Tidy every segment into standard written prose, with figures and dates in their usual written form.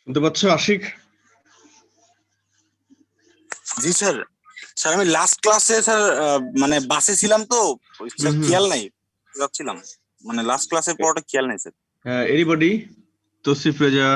শুনতে পাচ্ছ আশিক? জি sir. Sir আমি লাস্ট ক্লাসে স্যার মানে বাসে ছিলাম তো স্যার খেয়াল নাই যাচ্ছিলাম, মানে লাস্ট ক্লাসের পরটা খেয়াল নাই sir. Anybody? Tausif Reza?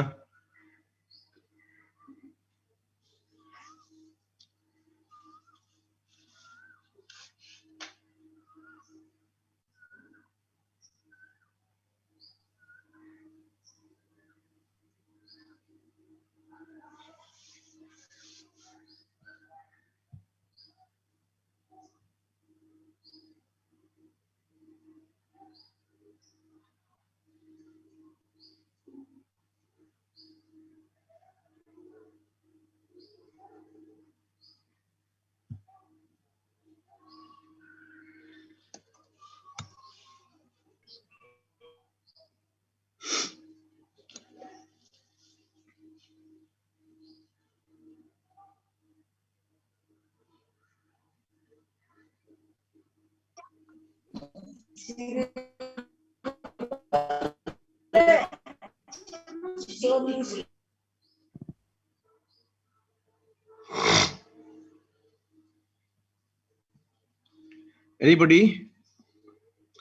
Anybody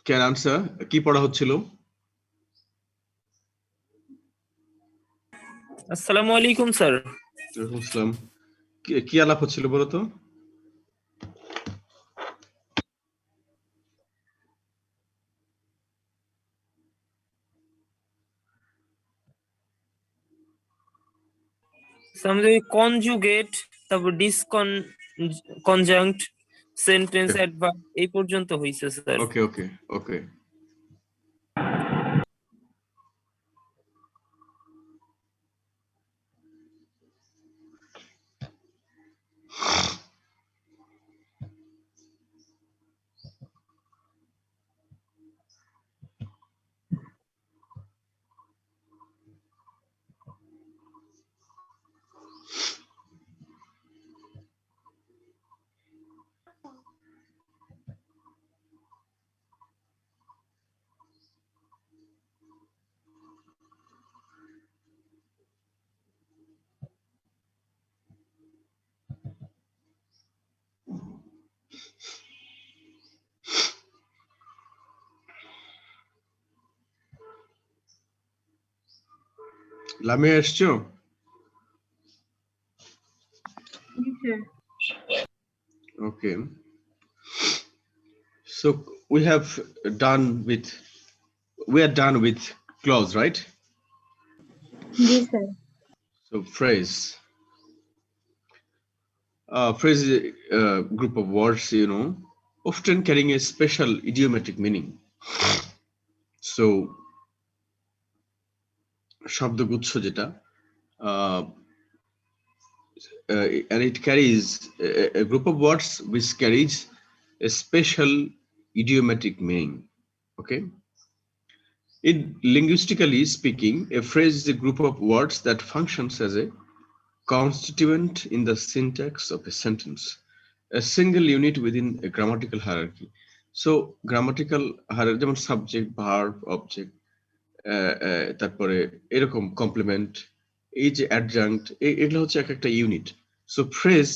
can answer? কি পড়া হচ্ছিল? আসসালামু আলাইকুম স্যার। ওয়ালাইকুম আসসালাম। কি আলাপ হচ্ছিল বলো তো? আমাদের কনজুগেট, তারপর কনজাংক্ট, সেন্টেন্স, অ্যাডভার্ব এই পর্যন্ত হইছে স্যার। ওকে ওকে ওকে। লামিয়া এসছো? Okay. So we are done with clause, right? Yes, sir. So phrase. Phrase is a group of words, often carrying a special idiomatic meaning. So শব্দগুচ্ছ যেটা, and it carries a group of words which carries a special idiomatic meaning. Okay. In linguistically speaking, a phrase is a group of words that functions as a constituent in the syntax of a sentence, a single unit within a grammatical hierarchy. So grammatical hierarchy যেমন subject, verb, object, তারপরে এরকম complement, এই যে অ্যাডজাঙ্ক্ট, এগুলো হচ্ছে এক একটা unit. So phrase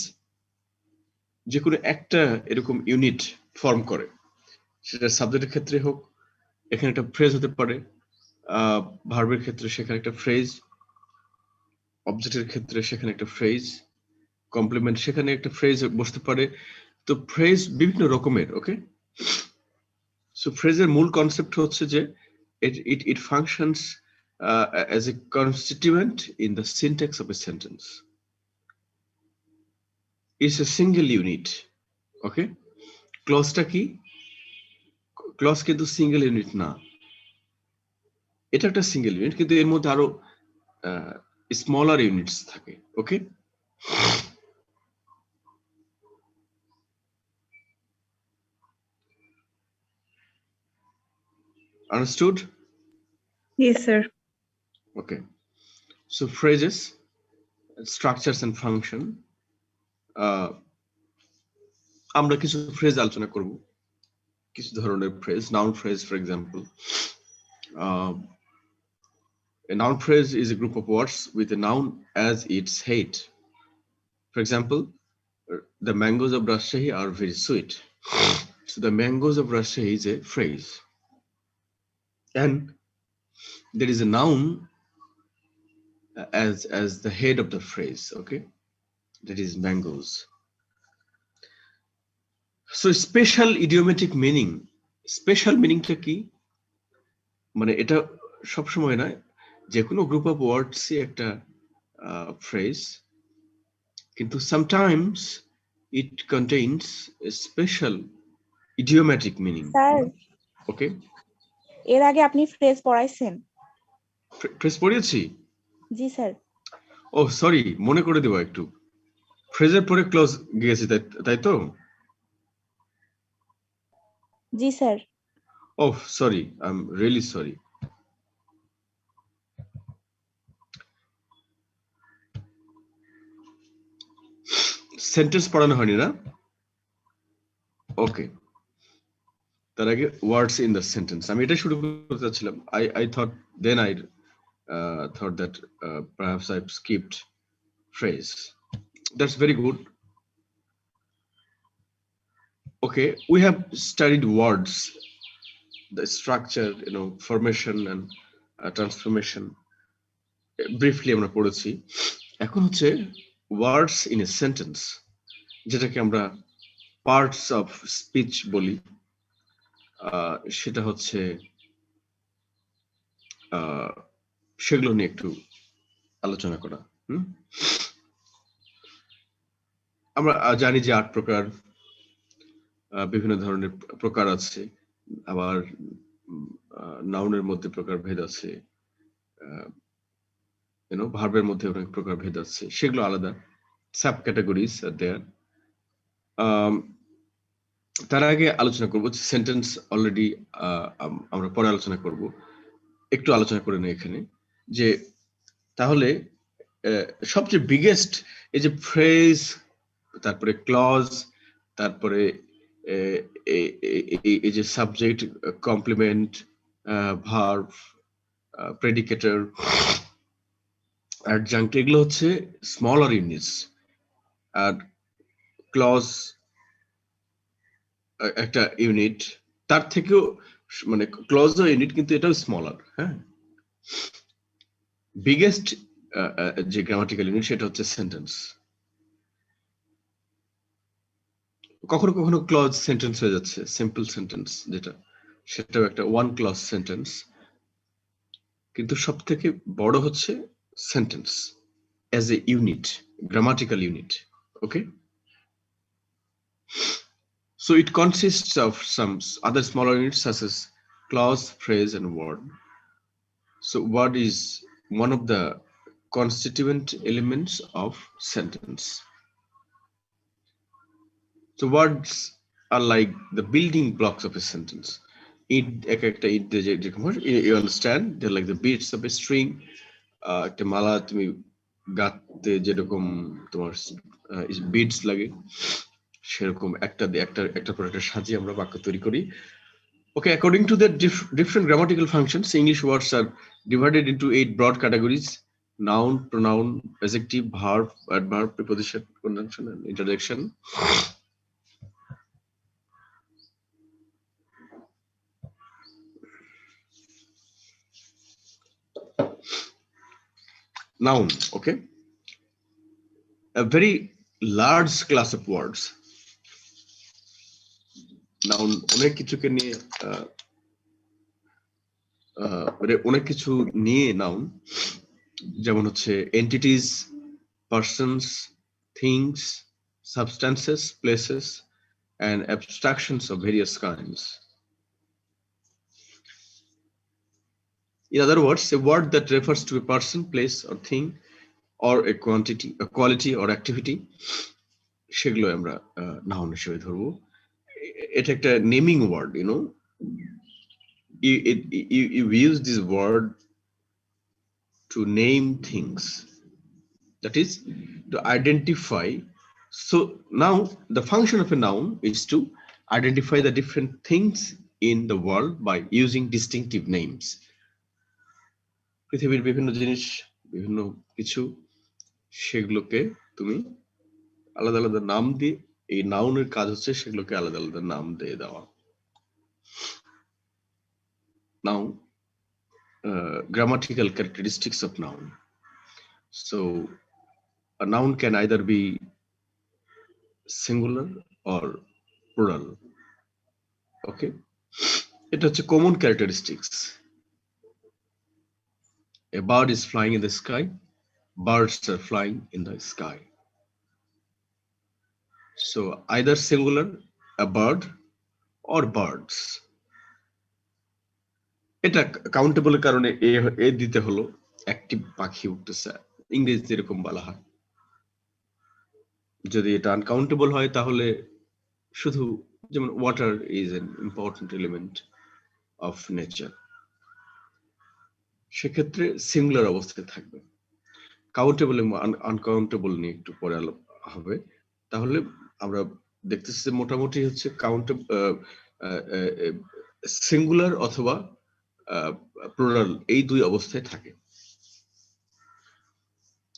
যে কোনো একটা এরকম ইউনিট ফর্ম করে, সেটা সাবজেক্টের ক্ষেত্রে হোক, এখানে একটা ফ্রেজ হতে পারে, ভার্বের ক্ষেত্রে সেখানে একটা ফ্রেজ, অবজেক্টের ক্ষেত্রে সেখানে একটা ফ্রেজ, কমপ্লিমেন্ট সেখানে একটা ফ্রেজ বসতে পারে। তো ফ্রেজ বিভিন্ন রকমের। ওকে, সো ফ্রেজের মূল কনসেপ্ট হচ্ছে যে it functions as a constituent in the syntax of a sentence. It's a single unit. Okay, ক্লজটা কি? ক্লজ কিন্তু সিঙ্গেল ইউনিট না, এটা একটা সিঙ্গেল ইউনিট, কিন্তু এর মধ্যে আরো স্মলার ইউনিটস থাকে। ওকে, understood? Yes, sir. Okay, so phrases, structures and function. আমরা কিছু ফ্রেজ আলোচনা করব, কিছু ধরনের phrase, noun phrase for example, A noun phrase is a group of words with a noun as its head. For example, the mangoes of Rajshahi are very sweet. So the mangoes of Rajshahi is a phrase. And there is a noun as the head of the phrase, okay? That is mangoes. So special idiomatic meaning. Special meaningটা কি? মানে এটা সব সময় না, যে কোনো group of ওয়ার্ডসই একটা phrase, কিন্তু sometimes it contains a special idiomatic meaning. Sir, Okay? এর আগে আপনি ফ্রেজ পড়াইছেন? Phrase পড়িয়েছি? জি স্যার। ও সরি, মনে করে দেব একটু। ফ্রেজের পরে ক্লজ গিয়েছি, তাই তো? জি sir. Oh, sorry. I'm really sorry. Sentence পড়ানো হয়নি না? Okay. তার আগে words in the sentence. আমি এটা শুরু করতে চাচ্ছিলাম. I thought then I thought that perhaps I've skipped phrase. That's very good. Okay, we have studied words, the structure, formation and transformation. Briefly আমরা পড়েছি। এখন হচ্ছে words in a sentence, যেটাকে আমরা parts of speech বলি, সেটা হচ্ছে সেগুলো নিয়ে একটু আলোচনা করা। আমরা জানি যে 8 প্রকার, বিভিন্ন ধরনের প্রকার আছে, আবার নাউনের মধ্যে প্রকার ভেদ আছে, ভার্বের মধ্যে অনেক প্রকার ভেদ আছে, সেগুলো আলাদা, সাব ক্যাটাগরিজ আর দেয়ার। তার আগে আলোচনা করব সেন্টেন্স, অলরেডি আমরা পরে আলোচনা করব, একটু আলোচনা করে নিই এখানে যে তাহলে সবচেয়ে বিগেস্ট এই যে ফ্রেজ, তারপরে ক্লজ, তারপরে এই যে সাবজেক্ট, কমপ্লিমেন্ট, ভার্ব, প্রেডিকেটর, অ্যাডজাঙ্ক্ট, এগুলো হচ্ছে স্মলার ইউনিটস। আর ক্লজ একটা ইউনিট, তার থেকেও মানে ক্লজ ইউনিট, কিন্তু এটাও স্মলার। হ্যাঁ, বিগেস্ট যে গ্রামাটিক্যাল ইউনিট সেটা হচ্ছে সেন্টেন্স। কখনো কখনো ক্লজ সেন্টেন্স হয়ে যাচ্ছে, সিম্পল সেন্টেন্স যেটা, সেটাও একটা ওয়ান ক্লজ সেন্টেন্স, কিন্তু সব থেকে বড় হচ্ছে sentence as a unit, grammatical unit. Okay, so it consists of some other smaller units such as clause, phrase, and word. So word is one of the constituent elements of sentence. So words are like the building blocks of a sentence. You understand, they're like the beats of a string. একটা মালা তুমি গাঁথতে যেরকম তোমার bits লাগে, সেরকম একটা পর একটা সাজিয়ে আমরা বাক্য তৈরি করি। Okay, according to the different grammatical functions, English words are divided into 8 broad categories: noun, pronoun, adjective, verb, adverb, preposition, conjunction, and interjection. Noun, okay, a very large class of words. Noun অনেক কিছুকে নিয়ে অনেক কিছু নিয়ে noun, যেমন হচ্ছে entities, persons, things, substances, places, and abstractions of various kinds. In other words, a word that refers to a person, place, or thing, or a quantity, a quality, or activity, সেগুলো আমরা noun হিসেবে ধরবো। এটা একটা naming word, you use this word to name things, that is to identify. So now the function of a noun is to identify the different things in the world by using distinctive names. পৃথিবীর বিভিন্ন জিনিস, বিভিন্ন কিছু, সেগুলোকে তুমি আলাদা আলাদা নাম দিয়ে, এই নাউনের কাজ হচ্ছে সেগুলোকে আলাদা আলাদা নাম দিয়ে দেওয়া। নাও grammatical characteristics of noun. So a noun can either be singular or plural. Okay, it is a common characteristics. A bird is flying in the sky. Birds are flying in the sky. So either singular, a bird, or birds. এটা countable কারণে এ দিতে হলো একটি পাখি উঠতেছে, ইংরেজিতে এরকম বলা হয়। যদি এটা আনকাউন্টেবল হয় তাহলে শুধু, যেমন water is an important element of nature, সেক্ষেত্রে সিঙ্গুলার অবস্থায় থাকবে। কাউন্টেবল এবং আনকাউন্টেবল নিয়ে একটু পরে আলাপ হবে। তাহলে আমরা দেখতেছি যে মোটামুটি হচ্ছে সিঙ্গুলার অথবা প্লুরাল, এই দুই অবস্থায় থাকে।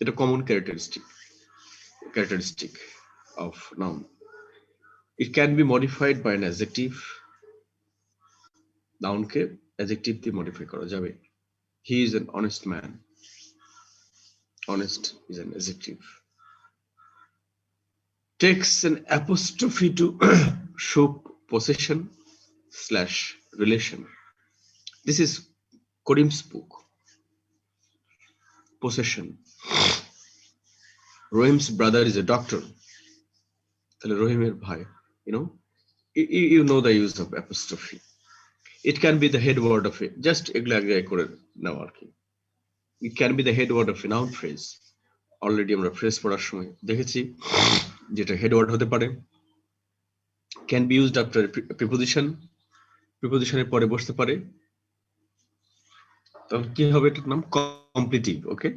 এটা common characteristic of noun. It can be modified by an adjective. Noun K adjective দিয়ে modify করা যাবে। He is an honest man. Honest is an adjective. Takes an apostrophe to show possession / relation. This is Karim's book. Possession. Rohim's brother is a doctor. তাহলে রহিমের ভাই, you know the use of apostrophe. It can be the head word of it. Just এগুলো আগে করে নেওয়া আর কি। It can be the head word of a noun phrase. Already আমরা phrase পড়ার সময় দেখেছি যেটা হেড ওয়ার্ড হতে পারে। Can be used after a preposition. প্রিপোজিশনের পরে বসতে পারে। তাহলে কি হবে, এটার নাম কমপ্লিটিভ। ওকে,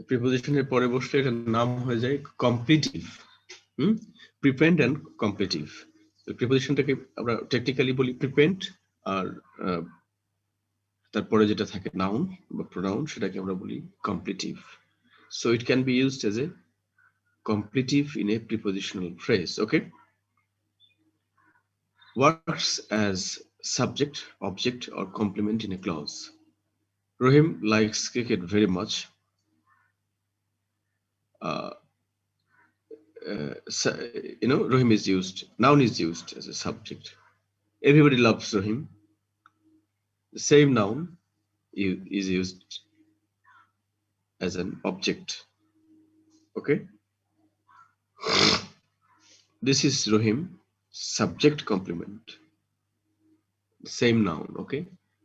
প্রিপোজিশনের পরে বসলে এটার নাম হয়ে যায় কমপ্লিটিভ। প্রিপেন্ড এন্ড কমপ্লিটিভ। প্রিপোজিশনটাকে আমরা টেকনিক্যালি বলি প্রিপেন্ড, আর তারপরে যেটা থাকে নাউন বা প্রোনাউন সেটাকে আমরা বলি completive. So it can be used as a completive in a prepositional phrase. Okay, works as subject, object, or complement in a clause. Rohim likes cricket very much. Rohim is used, noun is used as a subject. Everybody loves Rohim. The same noun is used as an object. Okay, this is Rohim, subject complement, same noun. Okay,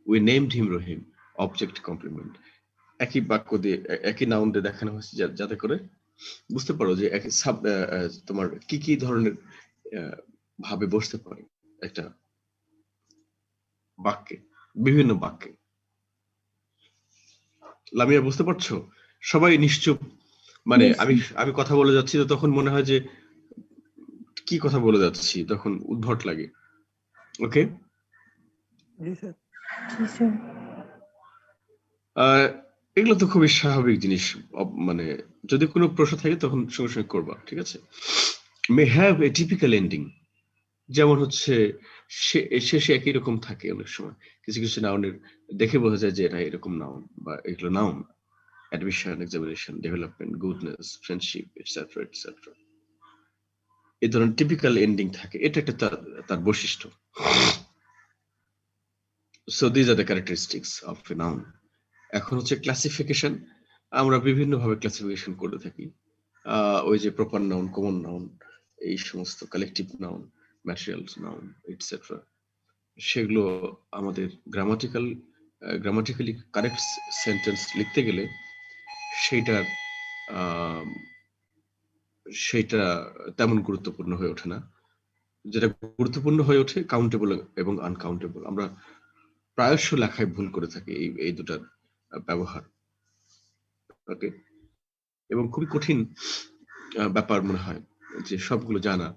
we named him Rohim, object complement. একই বাক্য দিয়ে একই noun দিয়ে দেখানো হয়েছে যাতে করে বুঝতে পারো যে তোমার কি কি ধরনের ভাবে বসতে পারে একটা বাক্যে, বিভিন্ন বাক্যে। লামিয়া বুঝতে পারছো? সবাই নিশ্চুপ, মানে আমি কথা বলে যাচ্ছি তো তখন মনে হয় যে কি কথা বলে যাচ্ছি, তখন উদ্ভট লাগে। ওকে, এগুলো তো খুবই স্বাভাবিক জিনিস, মানে যদি কোনো প্রশ্ন থাকে তখন সঙ্গে সঙ্গে করবা, ঠিক আছে? May have a typical ending, যেমন হচ্ছে শেষে একই রকম থাকে অনেক সময়। কিছু কিছু নাউনের দেখে বোঝা যায় যে এটা এরকম নাউন, বা এগুলো noun. Admission, examination, development, goodness, friendship, etcetera etcetera, এই ধরনের টিপিক্যাল এন্ডিং থাকে। এটা একটা তার বৈশিষ্ট্য। So this are the characteristics of a noun. এখন হচ্ছে ক্লাসিফিকেশন। আমরা বিভিন্ন ভাবে ক্লাসিফিকেশন করে থাকি। ওই যে প্রপার নাউন, কমন নাউন, এই সমস্ত collective noun, materials noun etcetera, সেগুলো আমাদের গ্রামাটিক্যালি কারেক্ট সেন্টেন্স লিখতে গেলে সেইটা তেমন গুরুত্বপূর্ণ হয়ে ওঠে না। যেটা গুরুত্বপূর্ণ হয়ে ওঠে কাউন্টেবল এবং আনকাউন্টেবল। আমরা প্রায়শ লেখায় ভুল করে থাকি এই দুটার ব্যবহার। ওকে, এবং খুবই কঠিন ব্যাপার মনে হয় যে সবগুলো জানা।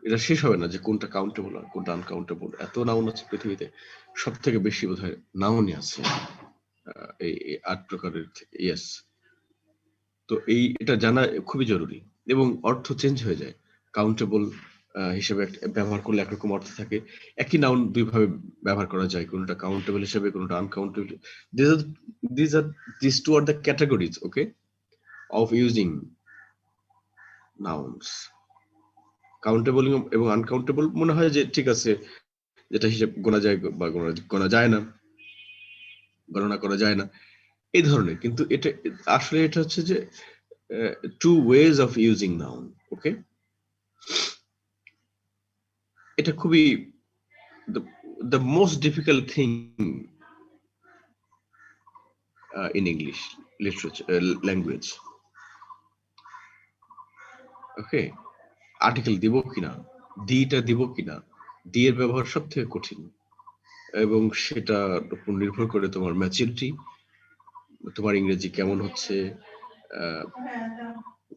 এটা শেষ হবে না যে কোনটা কাউন্টেবল আর কোনটা আনকাউন্টেবল। এত নাউন আছে পৃথিবীতে, সব থেকে বেশি বোধহয় নাউনই আছে। এই 8 প্রকারের থেকে। ইয়েস, তো এটা জানা খুবই জরুরি এবং অর্থ চেঞ্জ হয়ে যায়। কাউন্টেবল হিসেবে ব্যবহার করলে একরকম অর্থ থাকে, একই নাউন দুই ভাবে ব্যবহার করা যায়, কোনটা কাউন্টেবল হিসেবে, কোনটা uncountable. these two are the categories, okay, of using nouns. Countable এবং আনকাউন্টেবল মনে হয় যে ঠিক আছে, যেটা হিসেব গোনা যায় বা গোনা যায় না, গণনা করা যায় না, এই ধরনের। কিন্তু এটা আসলে এটা হচ্ছে যে two ways of using noun, okay. এটা খুবই the most difficult thing in English literature language, okay. Article দিব কিনা, দিটা দিব কিনা, দিয়ের ব্যবহার সব থেকে কঠিন, এবং সেটার উপর নির্ভর করে তোমার ম্যাচুরিটি, তোমার ইংরেজি কেমন হচ্ছে,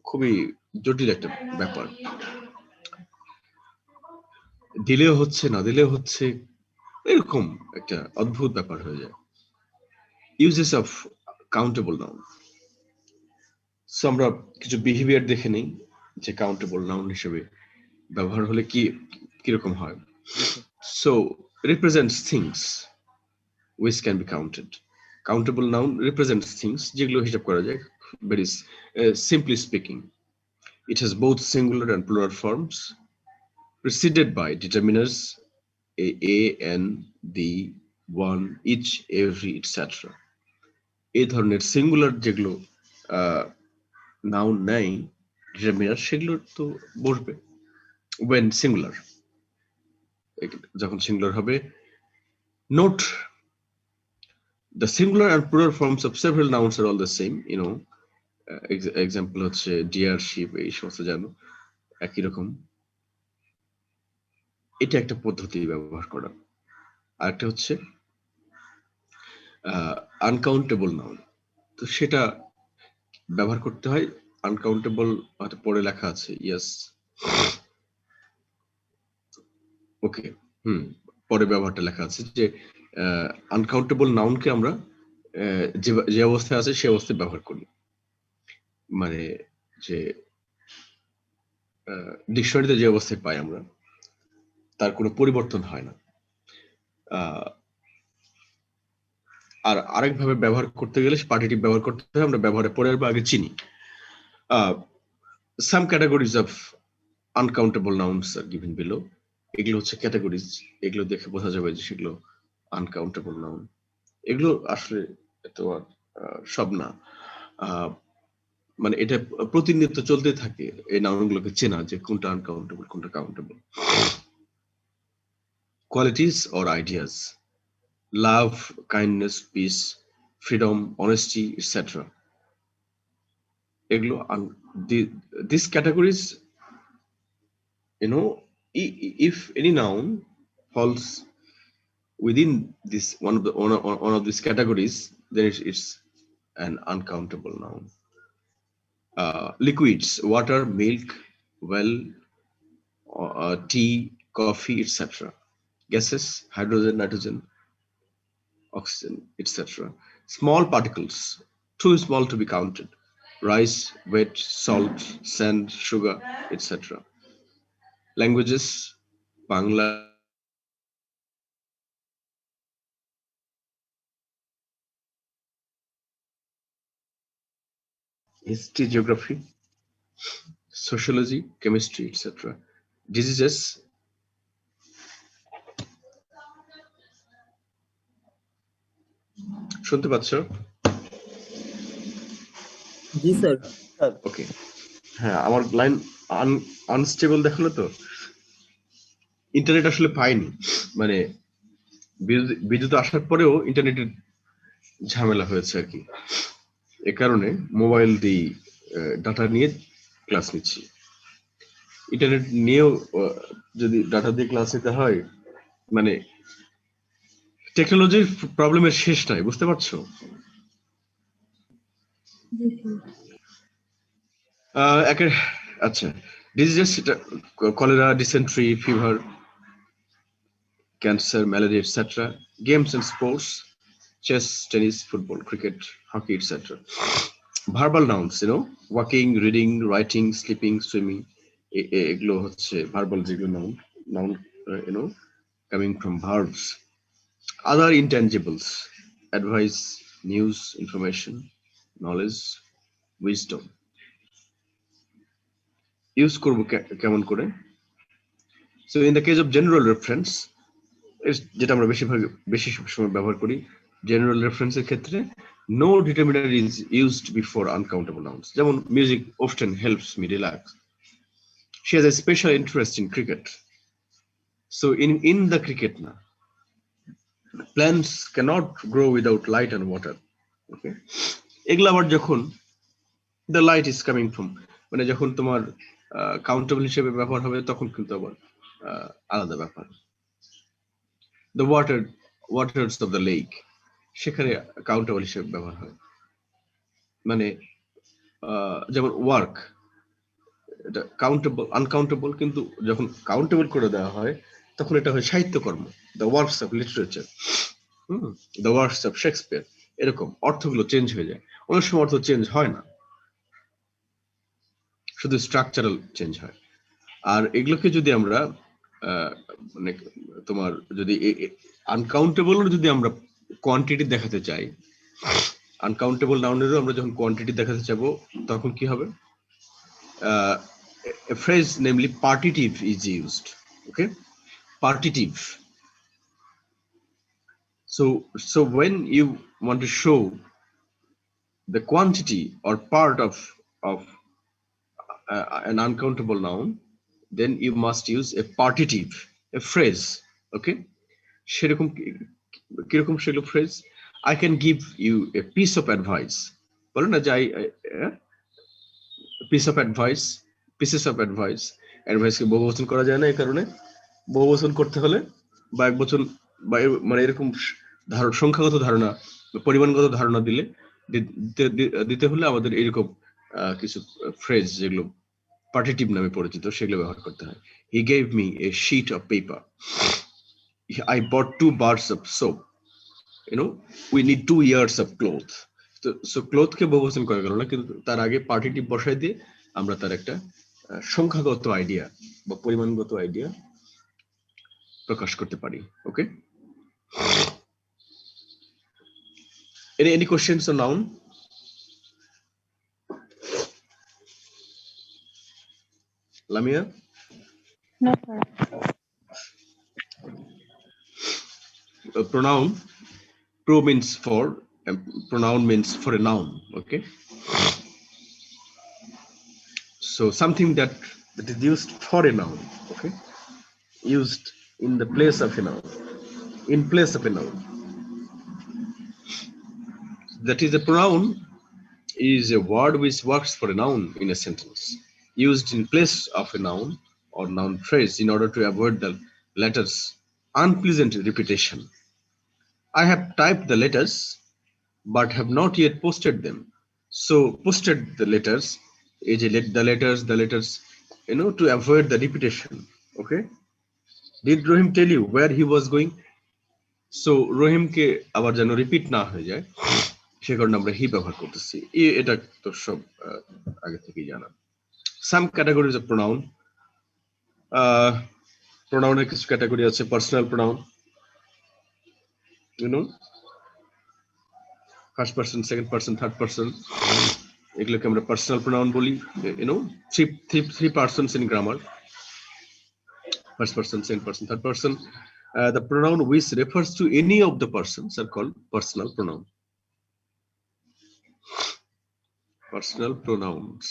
খুবই জটিল একটা ব্যাপার। দিলেও হচ্ছে, না দিলেও হচ্ছে, এরকম একটা অদ্ভুত ব্যাপার হয়ে যায়। Uses of countable noun. So আমরা কিছু বিহেভিয়ার দেখে নেই যে কাউন্টেবল নাউন হিসেবে ব্যবহার হলে কিরকম হয়। So represents things which can be counted. Countable noun represents things যেগুলো হিসাব করা যায়। Very simply speaking, it has both singular and plural forms, preceded by determiners a, an, the, one, each, every, etc. এই ধরনের singular যেগুলো noun নাই determiner, সেগুলো তো বসবে when singular, যখন সিঙ্গুলার হবে। Note, the singular and plural forms of several nouns are all the same, you know. Example হচ্ছে deer, sheep, এই সমস্ত জানো একই রকম। এটা একটা পদ্ধতি ব্যবহার করা। আরেকটা হচ্ছে আনকাউন্টেবল নাউন, তো সেটা ব্যবহার করতে হয়। আনকাউন্টেবল হয়তো পরে লেখা আছে, ইয়েস, ওকে, পরে ব্যবহারটা লেখা আছে যে আনকাউন্টেবল নাউনকে আমরা যে অবস্থায় আছে সে অবস্থায় ব্যবহার করি, মানে যে ডিকশনারিতে যে অবস্থায় পাই আমরা, তার কোনো পরিবর্তন হয় না। আর আরেকভাবে ব্যবহার করতে গেলে পার্টিটিভ ব্যবহার করতে হয়, আমরা ব্যবহারের পরে বা আগে চিনি। Some categories of uncountable nouns are given below. এগুলো হচ্ছে ক্যাটাগরিজ, এগুলো দেখে বোঝা যাবে যে সেগুলো আনকাউন্টেবল নাউন। এগুলো আসলে এত সব না, মানে এটা প্রতিনিয়ত চলতে থাকে এই নাউনগুলোকে চেনা, যে কোনটা আনকাউন্টেবল কোনটা countable. Qualities or ideas, love, kindness, piece, freedom, honesty, etcetera. এগুলো these categories, you know, if any noun falls within this one of these categories, then it's an uncountable noun. Liquids, water, milk, well, tea, coffee, etc. Gases, hydrogen, nitrogen, oxygen, etc. Small particles, too small to be counted. Rice, wet, salt, sand, sugar, etc. Languages, Bangla, history, geography, sociology, chemistry, etc. Diseases, শুনতে পাচ্ছ? জি sir. ওকে, হ্যাঁ, আমার line unstable দেখালো তো, internet আসলে পাইনি, মানে বিদ্যুৎ আসার পরেও ইন্টারনেটের ঝামেলা হয়েছে আর কি। এ কারণে মোবাইল দিয়ে ডাটা নিয়ে ক্লাস নিচ্ছি। ইন্টারনেট নিয়েও যদি ডাটা দিয়ে ক্লাস নিতে হয়, মানে টেকনোলজির প্রবলেমের শেষ নাই, বুঝতে পারছো? আচ্ছা, diseases, cholera, dysentery, fever, cancer, malaria, etcetera. Games and sports, chess, tennis, football, cricket, hockey, etc. Verbal nouns, walking, reading, writing, sleeping, swimming, এগুলো হচ্ছে verbal যেগুলো noun, coming from verbs. Other intangibles: advice, news, information, knowledge, wisdom. Use করব কেমন করে? So in the case of general reference, যেটা আমরা বেশি সময় ব্যবহার করি, general reference এর ক্ষেত্রে no determiner is used before uncountable nouns. যেমন music often helps me relax. She has a special interest in cricket. So in the cricket na, plants cannot grow without light and water. Okay, এগুলা আবার যখন the light is coming from, মানে যখন তোমার countable হিসেবে ব্যবহার হবে তখন কিন্তু আবার আলাদা ব্যাপার। The waters of the lake, সেখানে countable হিসেবে ব্যবহার হয়। মানে যেমন ওয়ার্ক, এটা কাউন্টেবল আনকাউন্টেবল, কিন্তু যখন কাউন্টেবল করে দেওয়া হয় তখন এটা হয় সাহিত্যকর্ম, the works of literature, the works of Shakespeare. এরকম অর্থগুলো চেঞ্জ হয়ে যায়। অনেক সময় অর্থ চেঞ্জ হয় না, শুধু স্ট্রাকচারাল চেঞ্জ হয়। আর এগুলোকে যদি আমরা মানে তোমার যদি আনকাউন্টেবল যদি আমরা কোয়ান্টিটি দেখাতে চাই, আনকাউন্টেবল নাউনেরও আমরা যখন কোয়ান্টিটি দেখাতে চাবো তখন কি হবে? A phrase namely partitive is used. Okay, partitive. So when you want to show the quantity or part of an uncountable noun, then you must use a partitive, a phrase. Okay, সেরকম কিরকম সেগুলো phrase? I can give you a piece of advice. বলো না যে piece of advice, pieces of advice. অ্যাডভাইসকে বহুবচন করা যায় না, এই কারণে বহুবচন করতে হলে বা একবচন বা মানে এরকম সংখ্যাগত ধারণা, পরিমাণগত ধারণা দিতে হলে আমাদের এরকম কিছু ফ্রেজ যেগুলো পার্টিটিভ নামে পরিচিত সেগুলো ব্যবহার করতে হয়। He gave me a sheet of paper. I bought 2 bars of soap. We need 2 years of clothes. So cloth কে বহুবচন করা গেল না, কিন্তু তার আগে পার্টিটিভ বসাই দিয়ে আমরা তার একটা সংখ্যাগত আইডিয়া বা পরিমাণগত আইডিয়া প্রকাশ করতে পারি। ওকে, any questions on noun? Lamia? No, sir. Pronoun. Pro means for, and pronoun means for a noun. Okay, so something that is used for a noun. Okay, used in the place of a noun, in place of a noun. That is, a pronoun is a word which works for a noun in a sentence, used in place of a noun or noun phrase in order to avoid the letter's unpleasant repetition. I have typed the letters but have not yet posted them. So posted the letters, the letters, to avoid the repetition. Okay, did Rohim tell you where he was going? So Rohim ke abar jeno repeat na hoye jay, সে কারণে আমরা হি ব্যবহার করতেছি। এটা তো সব আগে থেকেই জানা। Some categories of pronoun. প্রোনাউনের কিছু ক্যাটাগরি আছে। Personal pronoun, first person, second person, third person, এগুলোকে আমরা পার্সোনাল প্রোনাউন বলি। Three persons in grammar: first person, second person, third person. The pronoun which refers to any of the persons are called personal pronoun. Personal pronouns.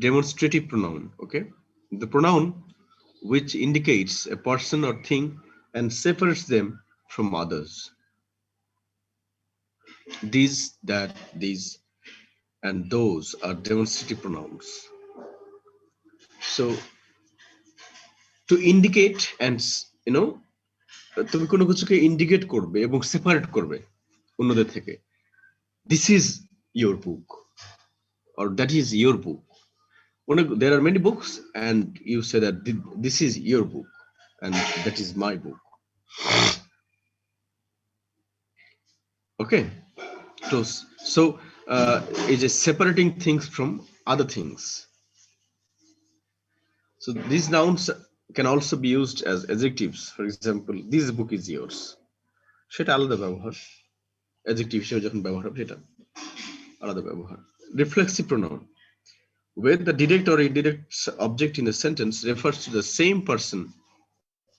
Demonstrative pronoun. Okay, the pronoun which indicates a person or thing and separates them from others. These, that, these, and those are demonstrative pronouns. So to indicate and তুমি কোনো কিছুকে indicate করবে এবং separate করবে অন্যদের থেকে, this is your book, or that is your book. There are many books, and you say that this is your book, and that is my book. Okay, so it is separating things from other things. So these nouns can also be used as adjectives. For example, this book is yours. সেটা আলাদা ব্যবহার, adjective হিসেবে যখন ব্যবহার হবে সেটা আলাদা ব্যবহার. Reflexive pronoun, when the direct or indirect object in a sentence refers to the same person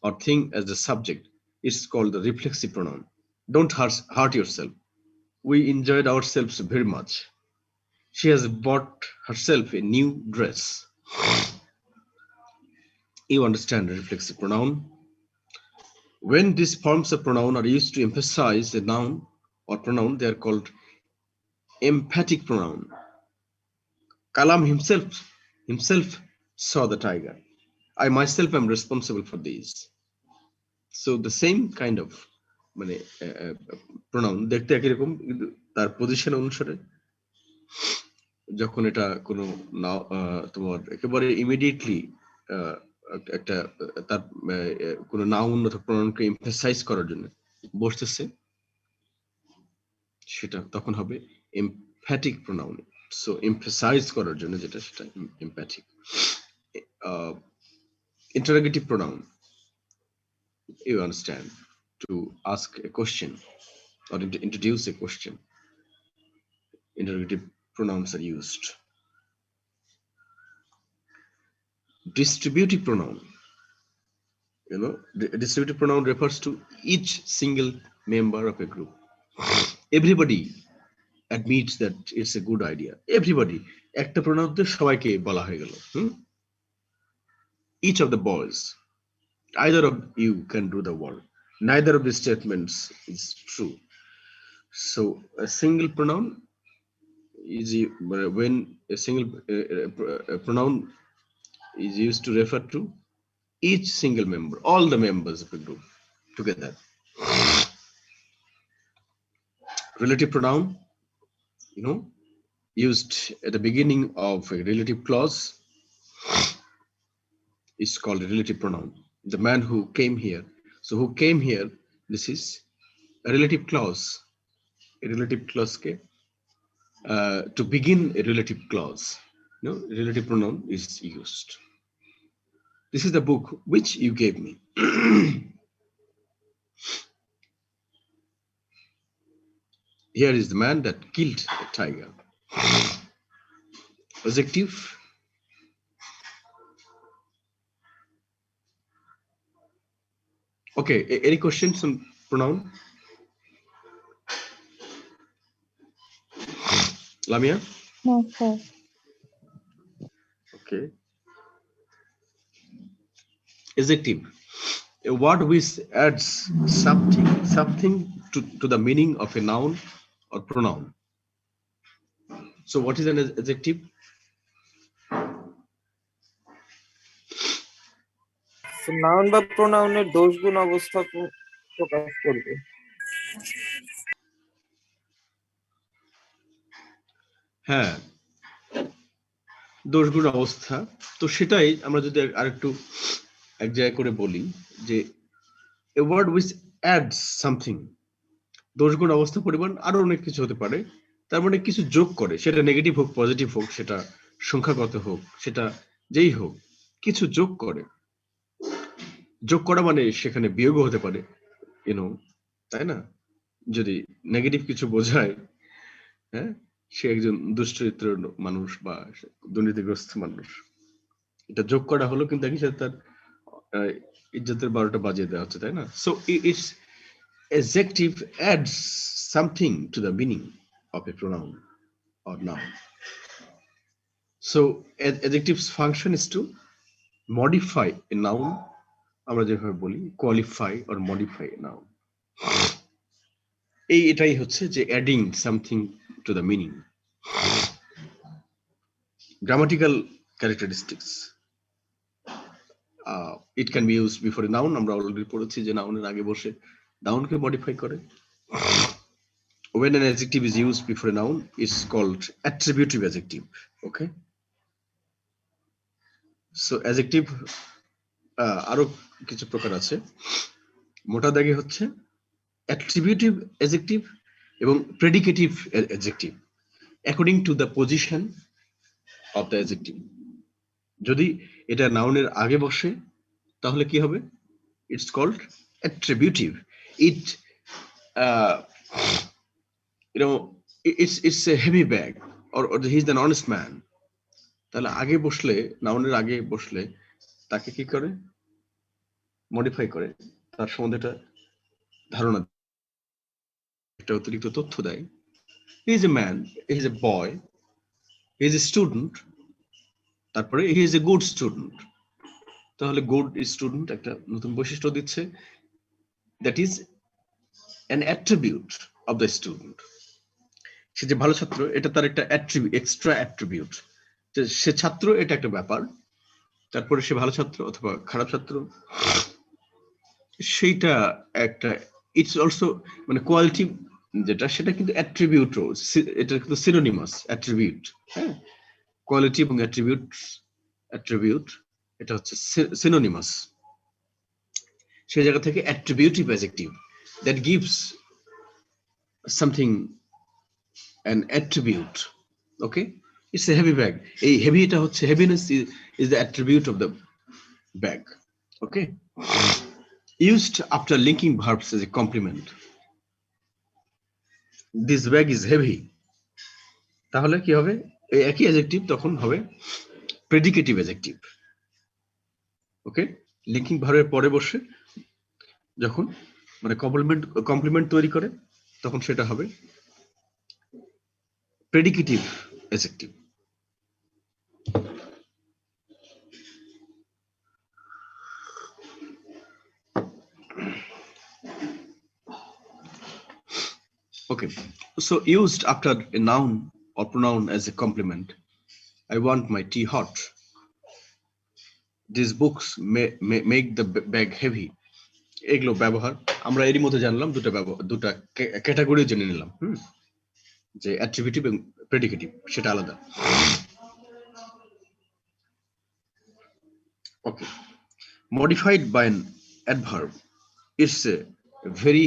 or thing as the subject, it's called the reflexive pronoun. Don't hurt yourself. We enjoyed ourselves very much. She has bought herself a new dress. You understand the reflexive pronoun? When these forms of pronoun are used to emphasize a noun or pronoun, they are called emphatic pronoun. Kalam himself saw the tiger. I myself am responsible for these. So the same kind of pronoun দেখতে একই রকম, কিন্তু তার position অনুসারে যখন এটা কোনো তোমার একেবারে ইমিডিয়েটলি একটা তার কোনো নাউন অথবা প্রনাউনকে এমফাসাইজ করার জন্য বসতেছে, সেটা তখন হবে এমফ্যাটিক প্রনাউন। সো এমফাসাইজ করার জন্য যেটা, সেটা emphatic. Interrogative pronoun, you understand, to ask a question or introduce a question. Interrogative pronouns are used. Distributive pronoun, the distributive pronoun refers to each single member of a group. Everybody admits that it's a good idea. Everybody, একটা pronoun তে সবাইকে বলা হয়ে গেল। Each of the boys, either of you can do the work. Neither of the statements is true. So a single pronoun is when a single pronoun is used to refer to each single member, all the members of a group together. Relative pronoun, used at the beginning of a relative clause, is called a relative pronoun. The man who came here. So who came here, this is a relative clause. A relative clause to begin a relative clause, relative pronoun is used. This is the book which you gave me. Here is the man that killed a tiger. Adjective, okay, any questions on pronoun? Lamia? No, sir. Okay. Adjective, a word which adds something to the meaning of a noun or pronoun. So what is an adjective? Noun বা প্রোনাউনের দোষ গুণ অবস্থা প্রকাশ করবে। হ্যাঁ, দোষগুণ অবস্থা। তো সেটাই আমরা যদি আরেকটু এক জায়গায় করে বলি যে a word which adds something, দোষগুণ অবস্থা পরিমাণ আরো অনেক কিছু হতে পারে, তার মানে কিছু যোগ করে, সেটা নেগেটিভ হোক পজিটিভ হোক, সেটা সংখ্যাগত হোক, সেটা যেই হোক, কিছু যোগ করে। যোগ করা মানে সেখানে বিয়োগও হতে পারে, তাই না? যদি নেগেটিভ কিছু বোঝায়, হ্যাঁ, সে একজন দুশ্চরিত্র মানুষ বা দুর্নীতিগ্রস্ত মানুষ, এটা যোগ করা হলো, কিন্তু একই সাথে তার ইজ্জতের 12টা বাজিয়ে দেওয়া হচ্ছে, তাই না? So it's adjective adds something to the meaning of a pronoun or noun. So adjective's function is to modify a noun, আমরা যেভাবে বলি qualify or modify a noun. এটাই হচ্ছে যে adding something to the meaning. Grammatical characteristics, it can be used before a noun. আমরা already পড়েছি যে নাউনের আগে বসে নাউনকে মডিফাই করে। when an adjective is used before a noun, it's called attributive adjective. Okay, so adjective আরো কিছু প্রকার আছে, মোটা দাগে হচ্ছে attributive adjective এবং predicative adjective according to the position of the adjective. যদি এটা নাউনের আগে বসে তাহলে কি হবে? It's called attributive. It it's a heavy bag, or he's an honest man. তাহলে আগে বসলে, নাউনের আগে বসলে তাকে কি করে? মডিফাই করে, তার সম্বন্ধে একটা ধারণা, একটা অতিরিক্ত তথ্য দেয়। He is a man, he is a boy, he is a student, তারপরে he is a good student। তাহলে গুড স্টুডেন্ট একটা নতুন বৈশিষ্ট্য দিচ্ছে, that is an attribute of the student। সে যে ভালো ছাত্র, এটা তার একটা এক্সট্রা অ্যাট্রিবিউট, সে ছাত্র, এটা একটা ব্যাপার। তারপরে সে ভালো ছাত্র অথবা খারাপ ছাত্র, সেইটা একটা, ইটস অলসো মানে কোয়ালিটি যেটা, সেটা কিন্তু অ্যাট্রিবিউটও, এটা কিন্তু সিনোনিমাস অ্যাট্রিবিউট। হ্যাঁ, কোয়ালিটি এবং অ্যাট্রিবিউট এটা হচ্ছে সিনোনিমাস। সেই জায়গা থেকে attributive adjective that gives something an attribute. Okay, it's a heavy bag. এই হেভি, এটা হচ্ছে heaviness is the attribute of the bag. Okay, used after linking verbs as a complement. This bag is heavy. তাহলে কি হবে? এই একই adjective তখন হবে প্রেডিকেটিভ অ্যাডজেক্টিভ। ওকে, লিঙ্কিং ভার্বের পরে বসে যখন মানে কমপ্লিমেন্ট তৈরি করে, তখন সেটা হবে predicative adjective. Okay, so used after a noun or pronoun as a complement. I want my tea hot. These books make the bag heavy. এগুলো ব্যবহার আমরা এরই মধ্যে জানলাম, দুটা ক্যাটাগরি জেনে নিলাম। যে অ্যাট্রিবিউটিভ এবং প্রেডিকেটিভ, সেটা আলাদা। ওকে, modified by an adverb, it's a very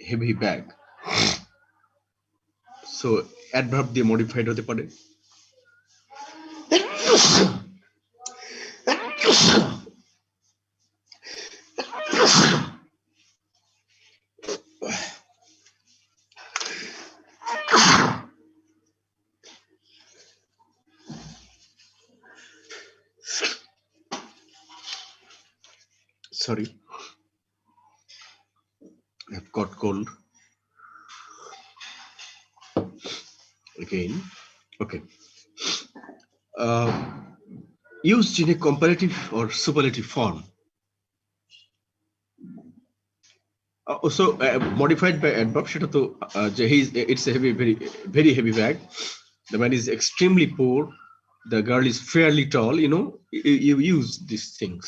heavy bag. So adverb দিয়ে modified হতে পারে। Sorry, I've got cold again. Okay, used in a comparative or superlative form. Also modified by adverb, সেটা তো it's a heavy, very heavy bag. The man is extremely poor, the girl is fairly tall. You use these things.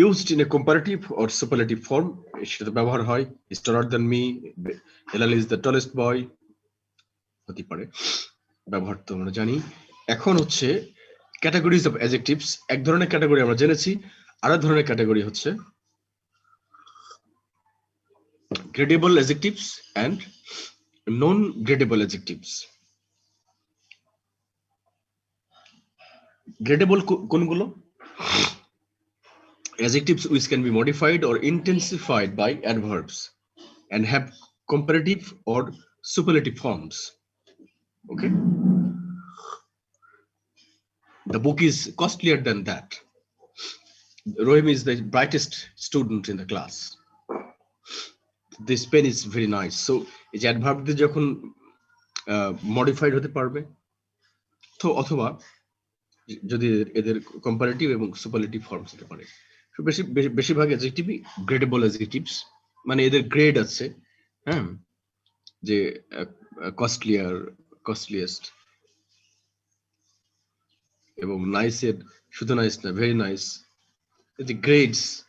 Used in a comparative or superlative form, সেটা ব্যবহার হয় is taller than me, Elal is the tallest boy, হতে পারে। ব্যবহার তো আমরা জানি। এখন হচ্ছে ক্যাটাগরিজ অফ অ্যাডজেক্টিভস। এক ধরনের ক্যাটাগরি আমরা জেনেছি, আরেক ধরনের ক্যাটাগরি হচ্ছে gradable adjectives and non-gradable adjectives. Gradable কোনগুলো? Adjectives which can be modified or intensified by adverbs and have comparative or superlative forms. Okay, the book is costlier than that. Rohim is the brightest student in the class. This pen is very nice. So এই যে adverb দিয়ে যখন modified হতে পারবে, তো অথবা যদি এদের কম্পারেটিভ এবং সুপারলেটিভ ফর্মস হতে পারে। বেশিরভাগ অ্যাডজেক্টিভই গ্রেডেবল অ্যাডজেক্টিভস, মানে এদের গ্রেড আছে। হ্যাঁ, যে কস্টলিয়ার, কস্টলিয়েস্ট, এবং নাইসের শুধু নাইস না, very nice. The grades,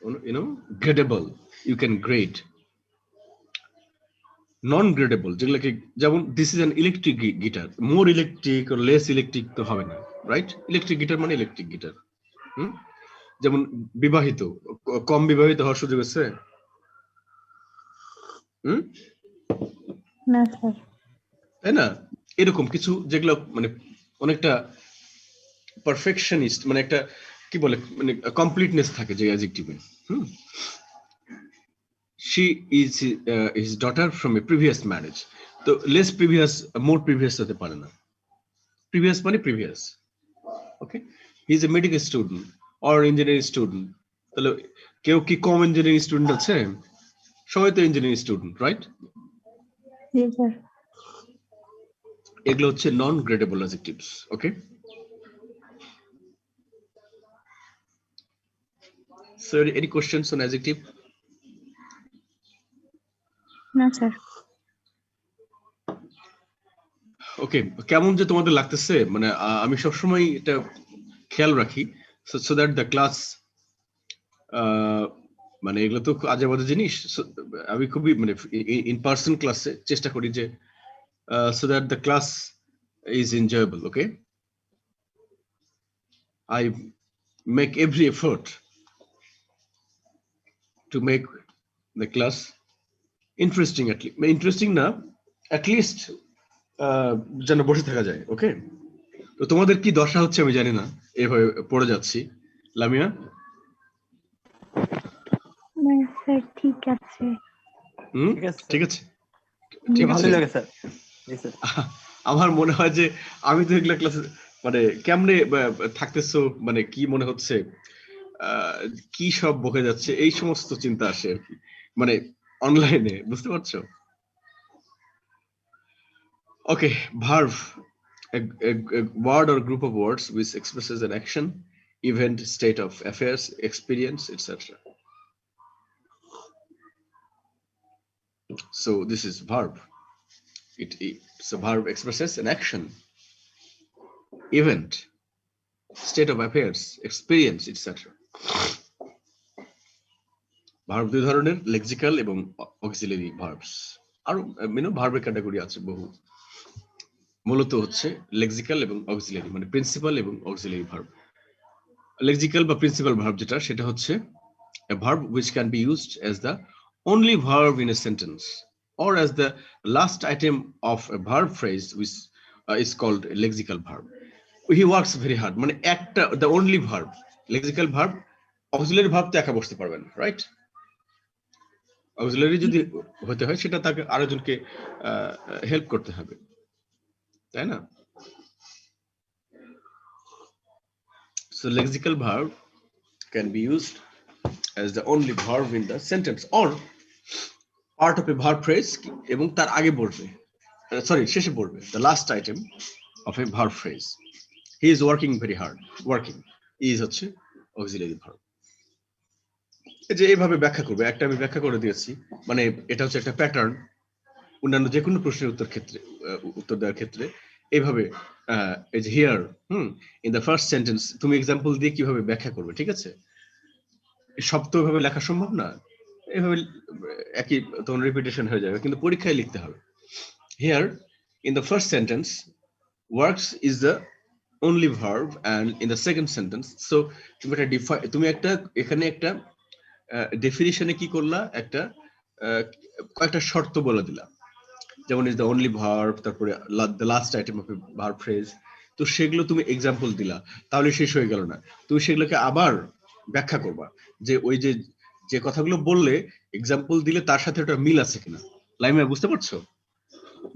gradable, you can grade. নন গ্রেডেবল যেগুলোকে, যেমন this is an electric guitar, more electric or less electric তো হবে না, রাইট? ইলেকট্রিক গিটার মানে ইলেকট্রিক গিটার। যেমন বিবাহিত, কম বিবাহিত হওয়ার সুযোগ আছে? না স্যার। তাই না? এরকম কিছু যেগুলো মানে অনেকটা পারফেকশনিস্ট, মানে একটা কি বলে, মানে কমপ্লিটনেস থাকে যে অ্যাডজেক্টিভে। She is his daughter from a previous marriage. তো লেস প্রিভিয়াস, মোর প্রিভিয়াস হতে পারে না। প্রিভিয়াস মানে previous. Okay, he is a medical student or engineering student. তাহলে কেউ কি কম ইঞ্জিনিয়ারিং স্টুডেন্ট আছে? সবাই তো ইঞ্জিনিয়ারিং স্টুডেন্ট, রাইট? জি স্যার। এগুলো হচ্ছে non gradable adjectives. Okay, so any questions on adjective? না স্যার। ওকে, কেমন যে তোমাদের লাগতেছে, মানে আমি সবসময় এটা খেয়াল রাখি সো দ্যাট দ্য ক্লাস, মানে এগুলো তো আজে বাজে জিনিস, আমি খুবই মানে ইন পার্সন ক্লাসে চেষ্টা করি যে so that the class is enjoyable. Okay, I make every effort to make the class interesting, at least interesting না, at least যেন বসে থাকা যায়। ওকে, তো তোমাদের কি দশা হচ্ছে আমি জানি না, এভাবে পড়ে যাচ্ছি। লামিয়া? না স্যার, ঠিক আছে। ঠিক আছে, জি, ঠিক আছে। ভালোই লাগে স্যার। জি স্যার। আমার মনে হয় যে আমি তো এগুলা ক্লাসে মানে কেমনে থাকতেছো, মানে কি মনে হচ্ছে, কি সব বকে যাচ্ছে, এই সমস্ত চিন্তা আসে আর কি, মানে অনলাইনে, বুঝতে পারছো? ওকে, verb, a word or group of words which expresses an action, event, state of affairs, experience, etc. So this is verb. It's a verb expresses an action, event, state of affairs, experience, etc. Verb দুই ধরনের, lexical এবং auxiliary verbs. আর ভার্বের category আছে বহু, মূলত হচ্ছে lexical এবং auxiliary, মানে প্রিন্সিপাল এবং অক্সিলারি ভার্ব। লেক্সিক্যাল বা প্রিন্সিপাল ভার্ব যেটা, সেটা হচ্ছে a verb which can be used as the only verb in a sentence or as the last item of a verb phrase, which is called a lexical verb. He works very hard, মানে একটা the only verb, lexical verb, auxiliary verb তো একা বসতে পারবেন, right? Auxiliary যদি হতে হয় সেটা তাকে আরেকজনকে হেল্প করতে হবে, তাই না? So lexical verb can be used as the only verb in the sentence or part of a verb phrase, এবং তার আগে বলবে, সরি শেষে বলবে, the last item of a verb phrase. He is working very hard. Working is হচ্ছে auxiliary verb. এই যে এইভাবে ব্যাখ্যা করবে, একটা আমি ব্যাখ্যা করে দিয়েছি, মানে এটা হচ্ছে একটা প্যাটার্ন অন্যান্য যে কোনো প্রশ্নের উত্তর দেওয়ার ক্ষেত্রে। এইভাবে এই যে here, in the first sentence, তুমি এক্সাম্পল দিয়ে কিভাবে ব্যাখ্যা করবে, ঠিক আছে? সব তো এভাবে লেখা সম্ভব না, এভাবে একই তখন রিপিটেশন হয়ে যাবে, কিন্তু পরীক্ষায় লিখতে হবে। Here in the first sentence works is the only verb and in the second sentence, so তুমি একটা এখানে একটা ডেফিনিশনে কি করলা, একটা কয়েকটা শর্ত বলে দিলা, যেমন ইজ দ্য অনলি ভার্ব, তারপরে the last item of A verb phrase, তো সেগুলো তুমি এক্সাম্পল দিলা, তাহলে শেষ হয়ে গেল না। তুমি সেগুলোকে আবার ব্যাখ্যা করবা যে ওই যে যে কথাগুলো বললে এক্সাম্পল দিলে তার সাথে ওটা মিল আছে কিনা। লাইমা, বুঝতে পারছো?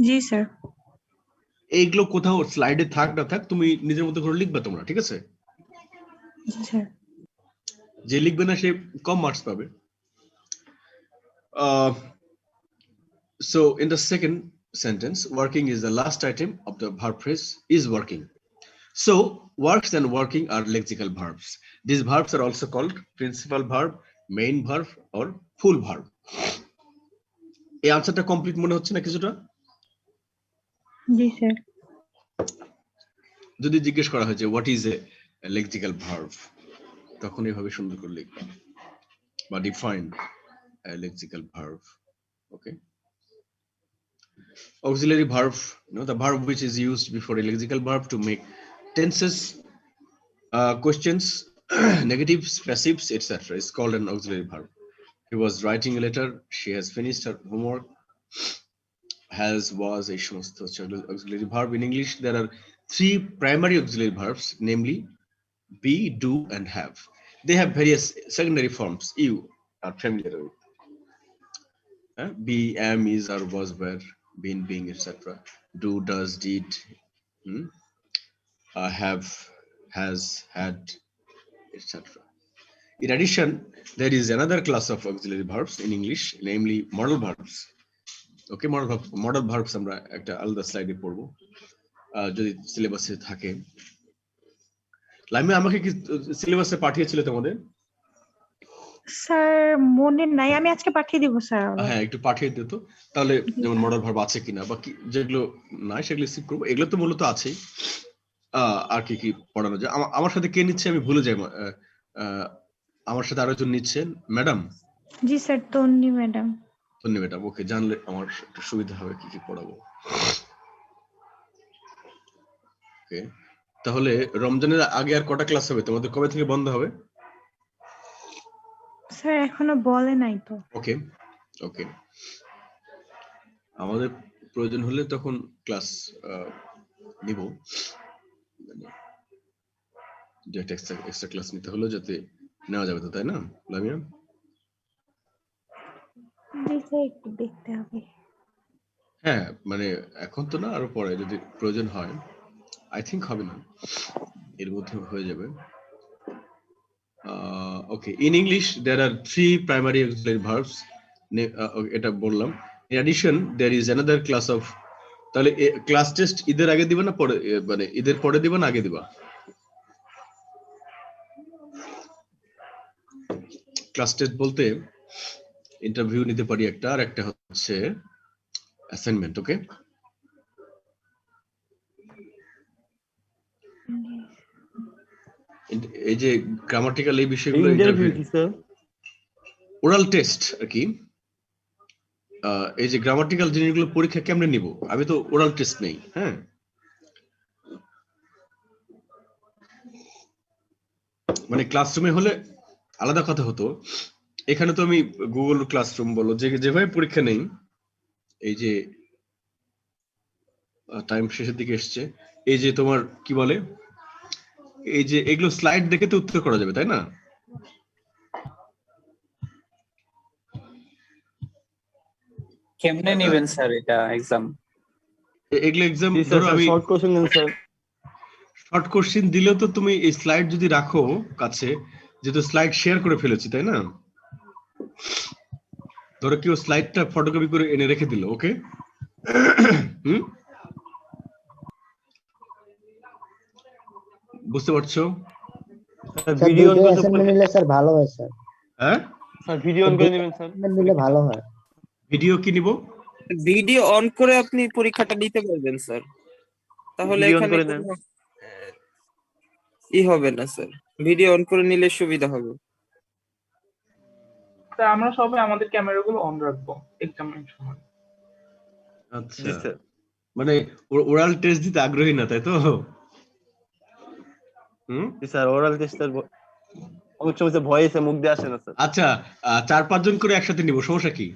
জি স্যার। এইগুলো কোথাও স্লাইডে থাক না থাক, তুমি নিজের মতো করে লিখবা তোমরা, ঠিক আছে? জি স্যার। যে লিখবে না সে কম মার্কস পাবে। So in the second sentence, working is the last item of the verb phrase is working. So works and working are lexical verbs. These verbs are also called principal verb, main verb or full verb. এই আনসারটা complete মনে হচ্ছে না কিছুটা? জি sir. যদি জিজ্ঞেস করা হয় যে what is a lexical verb, তখন এইভাবে সুন্দর করে লিখবা বা define a lexical verb. Okay. auxiliary verb, the verb which is used before a lexical verb to make tenses, questions, negatives, passives, etc. is called an auxiliary verb. He was writing a letter. She has finished her homework. Has, was, এই সমস্ত auxiliary verb. In English, there are 3 primary auxiliary verbs, namely be, do, and have. They have various secondary forms you are familiar with. Be, am, is, or was, were, been, being, etc. Do, does, did. Have, has, had, etc. In addition, there is another class of auxiliary verbs in English, namely modal verbs. Okay, modal verbs আমরা একটা আলাদা স্লাইডে পড়বো যদি সিলেবাসে থাকে। লাইমা আমাকে কি সিলেবাসে পাঠিয়েছিলে তোমাদের? স্যার মনে নাই, আমি আজকে পাঠিয়ে দিব স্যার। হ্যাঁ, একটু পাঠিয়ে দিত, তাহলে যেমন মডাল ভার্ব আছে কিনা বা যেগুলো নাই সেগুলো স্কিপ করবো। এগুলো তো মূলত আছে। আর কি কি পড়ানো যায়? আমার সাথে কে নিচ্ছে আমি ভুলে যাই। আমার সাথে আরো একজন নিচ্ছেন, ম্যাডাম। জি স্যার, তন্নি ম্যাডাম। তন্নি ম্যাডাম, ওকে, জানলে আমার একটু সুবিধা হবে কি কি পড়াবো। ওকে, তাহলে রমজানের আগে আর কটা ক্লাস হবে? তোমাদের কবে থেকে বন্ধ হবে? স্যার এখনো বলে নাই তো। ওকে ওকে, আমাদের প্রয়োজন হলে তখন ক্লাস নিব, যে এক্সট্রা ক্লাস নিতে হলো যাতে নেওয়া যাবে, তো তাই না লামিয়া? জি স্যার, একটু দেখতে হবে। হ্যাঁ, মানে এখন তো না, আরো পরে যদি প্রয়োজন হয়। আই থিংক হবে না, এর মধ্যে হয়ে যাবে। Okay, in English there are 3 primary auxiliary verbs, এটা বললাম। In addition there is another class of, তাহলে ক্লাস টেস্ট ঈদের আগে দিবা না পরে, মানে ঈদের পরে দিবা না আগে দিবা? ক্লাস টেস্ট বলতে ইন্টারভিউ নিতে পারি একটা, আর একটা হচ্ছে অ্যাসাইনমেন্ট। ওকে, এই যে গ্রামাটিক্যাল এই বিষয়গুলো ইন্টারভিউ, ওরাল টেস্ট আর কি। এই যে গ্রামাটিক্যাল জিনিসগুলো পরীক্ষা কেমনে নিব? আমি তো ওরাল টেস্ট নেই। হ্যাঁ, মানে ক্লাসরুমে হলে আলাদা কথা হতো, এখানে তো আমি গুগল ক্লাসরুম বলো যেভাবে পরীক্ষা নেই, এই যে টাইম শেষের দিকে এসছে, এই যে তোমার কি বলে, এই যে এগুলো স্লাইড দেখে তো উত্তর করা যাবে, তাই না? কেমনে নেবেন স্যার এটা এক্সাম? এগুলো এক্সাম ধরো আমি শর্ট কোশ্চেন দেন স্যার। শর্ট কোশ্চেন দিলেও তো তুমি এই স্লাইড যদি রাখো কাছে, যেহেতু স্লাইড শেয়ার করে ফেলেছি, তাই না? ধরো কেউ স্লাইডটা ফটোকপি করে এনে রেখে দিল, ওকে, বুঝতে পারছো? ভিডিও অন করে নিলে স্যার ভালো হয় স্যার। হ্যাঁ স্যার ভিডিও অন করে নেবেন স্যার, নিলে ভালো হয়। ভিডিও কি নিব? ভিডিও অন করে আপনি পরীক্ষাটা দিতে পারবেন স্যার, তাহলে এখানে ই হবে না স্যার, ভিডিও অন করে নিলে সুবিধা হবে। স্যার আমরা সবাই আমাদের ক্যামেরাগুলো অন রাখবো এক্সামের সময়। আচ্ছা, মানে ওরাল টেস্ট দিতে আগ্রহী না, তাই তো? স্যার ওরাল টেস্টের অনেক সময় ভয়েসে মুখ দিয়ে আসে না স্যার। আচ্ছা, 4-5 জন করে একসাথে নিব, সমস্যা কি?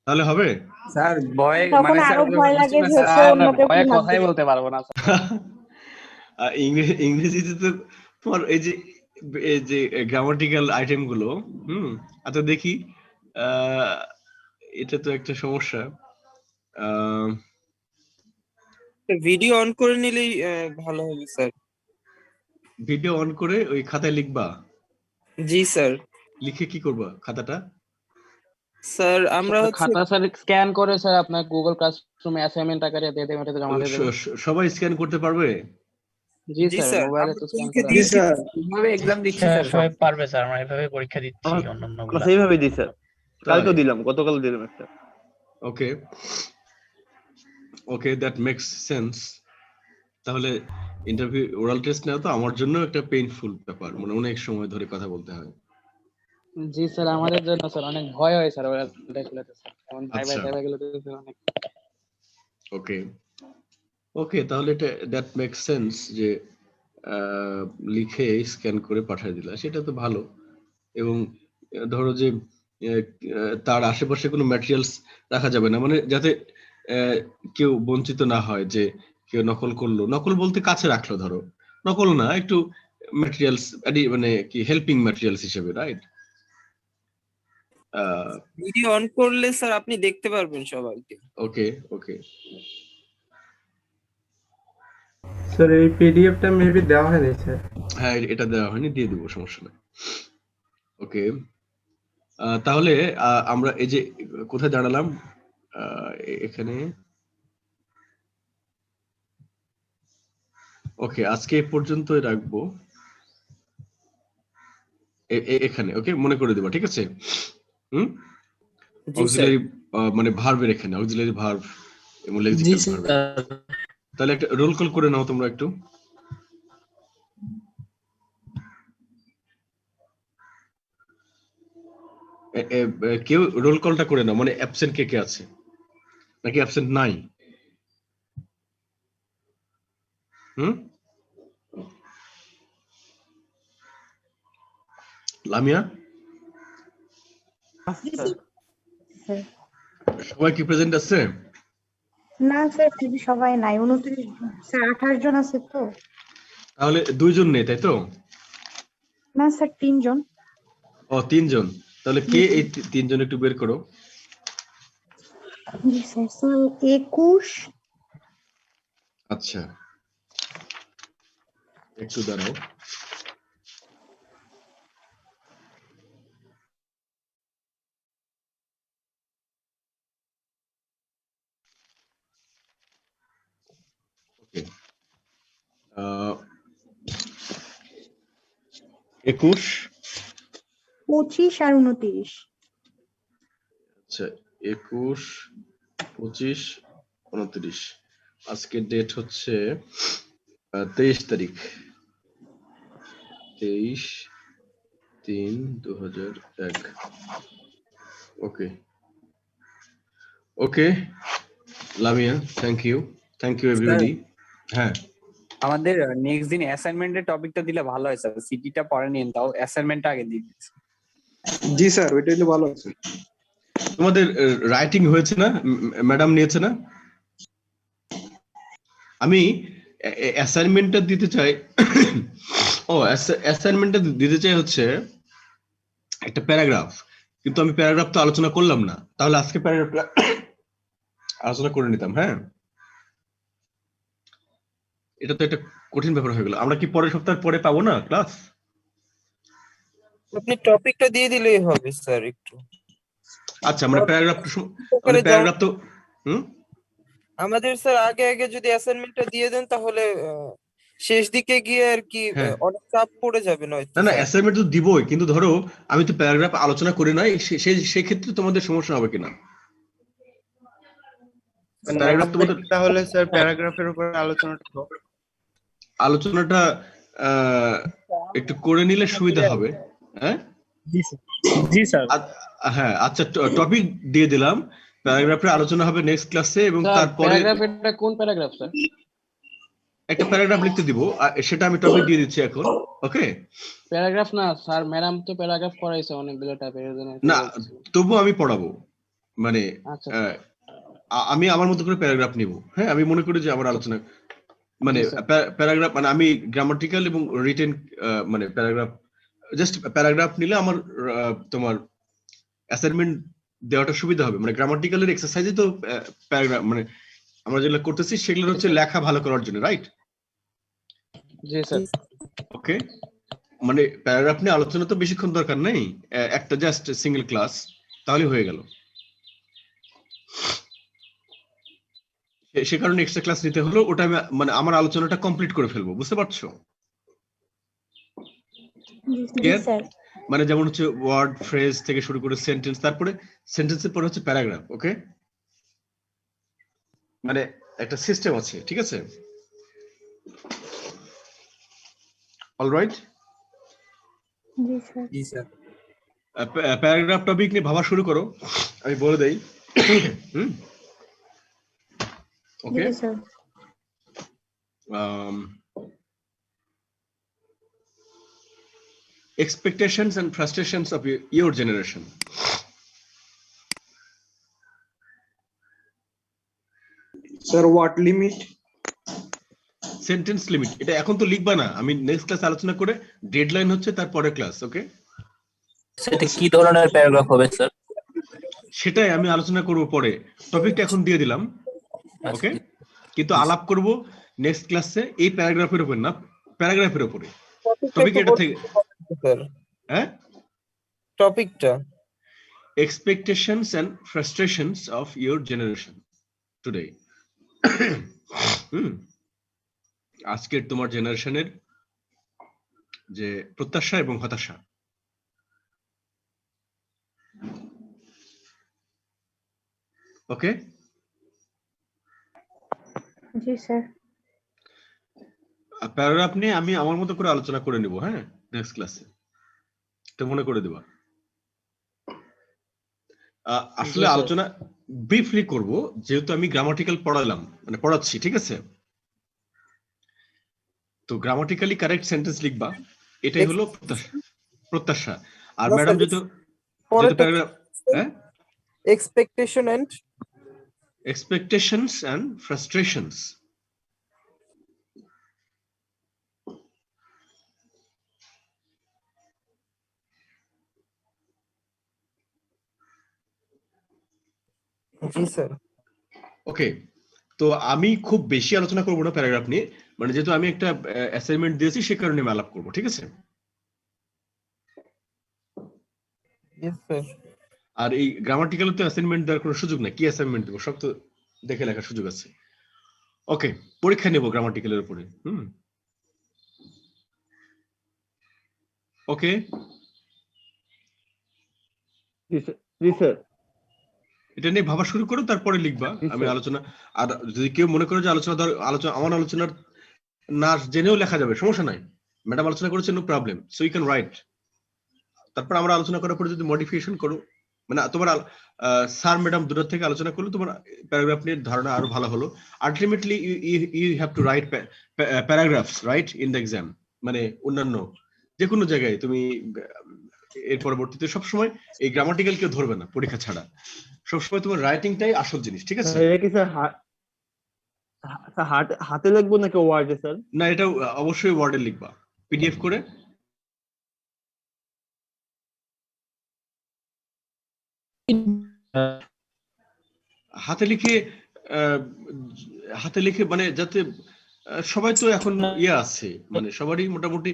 তাহলে হবে স্যার ভয়, তখন আরো ভয় লাগে যে অন্য কেউ ভয়ে কথাই বলতে পারবো না স্যার। ইংরেজিতে তো তোমার এই যে গ্রামাটিক্যাল আইটেম গুলো, আচ্ছা দেখি, এটা তো একটা সমস্যা। ভিডিও অন করে নিলেই ভালো হবে স্যার। ভিডিও অন করে ওই খাতায় লিখবা? জি স্যার। লিখে কি করবা খাতাটা? স্যার আমরা খাতা স্যার স্ক্যান করে স্যার আপনার গুগল ক্লাসরুমে অ্যাসাইনমেন্ট আকারে দিয়ে দেবেন, এটা জমা দিয়ে দেবেন। সবাই স্ক্যান করতে পারবে? জি স্যার, মোবাইলে তো স্ক্যান করা জি স্যার, এইভাবে এক্সাম দিচ্ছি স্যার, সবাই পারবে স্যার, আমরা এভাবে পরীক্ষা দিচ্ছি অন্যান্যগুলো। সেইভাবে দিই স্যার, কালকে দিলাম, গতকাল দিলাম একটা। ওকে ওকে, দ্যাট মেক্স সেন্স। তাহলে ইন্টারভিউ ওরাল টেস্ট নেওয়া তো আমার জন্য একটা পেইনফুল ব্যাপার, মানে অনেক সময় ধরে কথা বলতে হয়। জি স্যার, আমাদের জন্য স্যার অনেক ভয় হয় স্যার ওরা দেখলে তো স্যার, এমন ভাই আচ্ছা, গুলো তো স্যার অনেক। ওকে ওকে, তাহলে এটা দ্যাট মেক সেন্স যে লিখে স্ক্যান করে পাঠিয়ে দিলা, সেটা তো ভালো। এবং ধরো যে তার আশেপাশে কোনো ম্যাটেরিয়ালস রাখা যাবে না, মানে যাতে কেউ বঞ্চিত না হয় যে কেউ নকল করলো, নকল বলতে কাছে রাখলো, ধরো নকল না, একটু ম্যাটেরিয়ালস মানে কি হেল্পিং ম্যাটেরিয়ালস হিসেবে, রাইট? ভিডিও অন করলে স্যার আপনি দেখতে পারবেন সবাইকে। ওকে ওকে, স্যার এই পিডিএফটা মেবি দেওয়া হয়নি স্যার। হ্যাঁ এটা দেওয়া হয়নি, দিয়ে দেবো, সমস্যা নেই। ওকে, তাহলে আমরা এই যে কোথায় দাঁড়ালাম, এখানে। ওকে, আজকে এ পর্যন্তই রাখবো, এখানে। ওকে, মনে করে দেবো, ঠিক আছে? হুম, জি স্যার। অক্সিলারি মানে ভার্বের এখানে অক্সিলারি ভার্ব এবং জি লেক্সিক্যাল স্যার। ভার্ব। তাহলে একটা রোল কল করে নাও তোমরা একটু। কেউ রোল কলটা করে নাও, মানে অ্যাবসেন্ট কে কে আছে, নাকি অ্যাবসেন্ট নাই? হুম, লামিয়া, স্যার সবাই কি প্রেজেন্ট আছে? না স্যার, কিন্তু সবাই নাই, 29 জন স্যার, 28 জন আছে তো। তাহলে 2 জন নেই, তাই তো? না স্যার, 3 জন। ও 3 জন, তাহলে কে এই 3 জন একটু বের করো। জি স্যার। স্যার 21, আচ্ছা, একটু দাঁড়াও। ওকে, 21, 25 আর 29। আচ্ছা 21, 25, 29। আজকের ডেট হচ্ছে 23 তারিখ, 23/3/2001। ওকে ওকে, লামিয়া, থ্যাংক ইউ এভরিবডি। হ্যাঁ, আমাদের নেক্সট দিন অ্যাসাইনমেন্টের টপিকটা দিলে ভালো হয় স্যার, সিটিটা পরে নিন, তাও অ্যাসাইনমেন্টটা আগে দিয়ে দিচ্ছি। জি স্যার, ওইটা হলে ভালো আছে। তোমাদের রাইটিং হয়েছে না? ম্যাডাম নিয়েছে না? আমি অ্যাসাইনমেন্টটা দিতে চাই। ও অ্যাসাইনমেন্টটা দিতে চাই হচ্ছে একটা প্যারাগ্রাফ, কিন্তু আমি প্যারাগ্রাফ তো আলোচনা করলাম না, তাহলে আজকে প্যারাগ্রাফটা আলোচনা করে নিতাম। হ্যাঁ, এটা তো একটা কঠিন ব্যাপার হয়ে গেল। আমরা কি পরের সপ্তাহ পরে পাবো না ক্লাস? আপনি টপিকটা দিয়ে দিলেই হবে স্যার একটু। আচ্ছা, মানে প্যারাগ্রাফ তো আমাদের স্যার আগে আগে যদি অ্যাসাইনমেন্টটা দিয়ে দেন তাহলে শেষ দিকে গিয়ে আর কি হ্যাঁ, অনেক চাপ পড়ে যাবে নয়তো না না, স্যার। অ্যাসাইনমেন্ট তো দিবই, কিন্তু ধরো আমি তো প্যারাগ্রাফ আলোচনা করি নাই, সেই ক্ষেত্রে তোমাদের সমস্যা হবে কিনা? প্যারাগ্রাফ তোমাদের তাহলে স্যার প্যারাগ্রাফের উপর আলোচনাটা একটু করে নিলে সুবিধা হবে। হ্যাঁ জি স্যার। হ্যাঁ, আচ্ছা, টপিক দিয়ে দিলাম, প্যারাগ্রাফের আলোচনা হবে নেক্সট ক্লাসে, এবং তারপরে প্যারাগ্রাফ, এটা কোন প্যারাগ্রাফ স্যার? একটা প্যারাগ্রাফ লিখতে দিব, সেটা আমি টপিক দিয়ে দিচ্ছি এখন। ওকে, প্যারাগ্রাফ না স্যার, ম্যাডাম তো প্যারাগ্রাফ পড়াইছে অনেকগুলো টাইপের, না তবু আমি পড়াবো, মানে আচ্ছা আমি আমার মতো করে প্যারাগ্রাফ নিব। হ্যাঁ, আমি মনে করি যে আমার আলোচনা মানে প্যারাগ্রাফ, মানে আমি গ্রামাটিক্যাল এবং রিটেন, মানে জাস্ট প্যারাগ্রাফ নিলে আমার তোমার অ্যাসাইনমেন্ট দেওয়াটা সুবিধা হবে। মানে গ্রামাটিক্যালের এক্সারসাইজে তো প্যারাগ্রাফ, মানে আমরা যেগুলো করতেছি সেগুলো হচ্ছে লেখা ভালো করার জন্য, রাইট? জি স্যার। ওকে, মানে প্যারাগ্রাফ নিয়ে আলোচনা তো বেশিক্ষণ দরকার নেই, একটা জাস্ট সিঙ্গেল ক্লাস, তাহলে হয়ে গেল। সে কারণে এক্সট্রা ক্লাস নিতে হলো, ওটা আমি মানে আমার আলোচনাটা কমপ্লিট করে ফেলবো, বুঝতে পারছো? মানে যেমন হচ্ছে ওয়ার্ড, ফ্রেজ থেকে শুরু করে সেন্টেন্স, তারপরে সেন্টেন্সের পরে হচ্ছে প্যারাগ্রাফ। ওকে, মানে একটা সিস্টেম আছে, ঠিক আছে? অলরাইট, জি স্যার। জি স্যার। প্যারাগ্রাফ টপিক নিয়ে ভাবা শুরু করো, আমি বলে দেই। ওকে, জি sir. expectations and frustrations of your generation. Sir, what limit? Sentence limit, এটা এখন তো লিখবা না, আমি নেক্সট ক্লাস আলোচনা করে, ডেডলাইন হচ্ছে তারপরে ক্লাস। ওকে, সেটা কি ধরনের প্যারাগ্রাফ হবে স্যার? সেটাই আমি আলোচনা করব পরে, টপিকটা এখন দিয়ে দিলাম। ওকে, কিন্তু আলাপ করব নেক্সট ক্লাসে এই প্যারাগ্রাফের উপর না, প্যারাগ্রাফের উপরে। টপিক এটা থেকে স্যার, হ্যাঁ, টপিকটা expectations and frustrations of your generation today. আজকের তোমার জেনারেশনের যে প্রত্যাশা এবং হতাশা। ওকে, জি স্যার। প্যারাগ্রাফ নিয়ে আমি আমার মতো করে আলোচনা করে নিব, হ্যাঁ, নেক্সট ক্লাসে, এটা মনে করে দেবা। আসলে আলোচনা ব্রিফলি করব, যেহেতু আমি গ্রামাটিক্যাল পড়ালাম, মানে পড়াচ্ছি, ঠিক আছে? তো গ্রামাটিক্যালি কারেক্ট সেন্টেন্স লিখবা, এটাই হলো প্রত্যাশা। আর ম্যাডাম যেহেতু প্যারাগ্রাফ, হ্যাঁ, expectations and frustrations. জি স্যার। ওকে, তো আমি খুব বেশি আলোচনা করবো না প্যারাগ্রাফ নিয়ে, মানে যেহেতু আমি একটা অ্যাসাইনমেন্ট দিয়েছি সে কারণে আমি আলাপ করবো, ঠিক আছে? আর এই গ্রামাটিক্যাল তো অ্যাসাইনমেন্ট দেওয়ার কোনো সুযোগ নাই, কি অ্যাসাইনমেন্ট দেবো, সব তো দেখে লেখার সুযোগ আছে। ওকে, পরীক্ষা নেব গ্রামাটিক্যালের উপরে। ওকে, জি স্যার। এটা নিয়ে ভাবা শুরু করো, তারপরে লিখবা, আমি আলোচনা। আর যদি কেউ মনে করো যে আমার আলোচনার না জেনেও লেখা যাবে, সমস্যা নাই, ম্যাডাম আলোচনা করেছে, no problem, so you can write. তারপর আমরা আলোচনা করার পরে যদি মডিফিকেশন করো, মানে তোমার স্যার ম্যাডাম দুটোর থেকে আলোচনা করলে তোমার প্যারাগ্রাফ নিয়ে ধারণা আরো ভালো হলো। Ultimately you have to write paragraphs write in the exam, মানে অন্যান্য যে কোনো জায়গায় তুমি এর পরবর্তীতে সবসময় এই গ্রামাটিক্যাল কেউ ধরবে না পরীক্ষা ছাড়া, সবসময় তোমার রাইটিংটাই আসল জিনিস, ঠিক আছে? হাতে লিখবো নাকি ওয়ার্ডে স্যার? না, এটা অবশ্যই ওয়ার্ডে লিখবা, পিডিএফ করে। হাতে লিখে মানে যাতে সবাই তো এখন আছে, মানে সবারই মোটামুটি,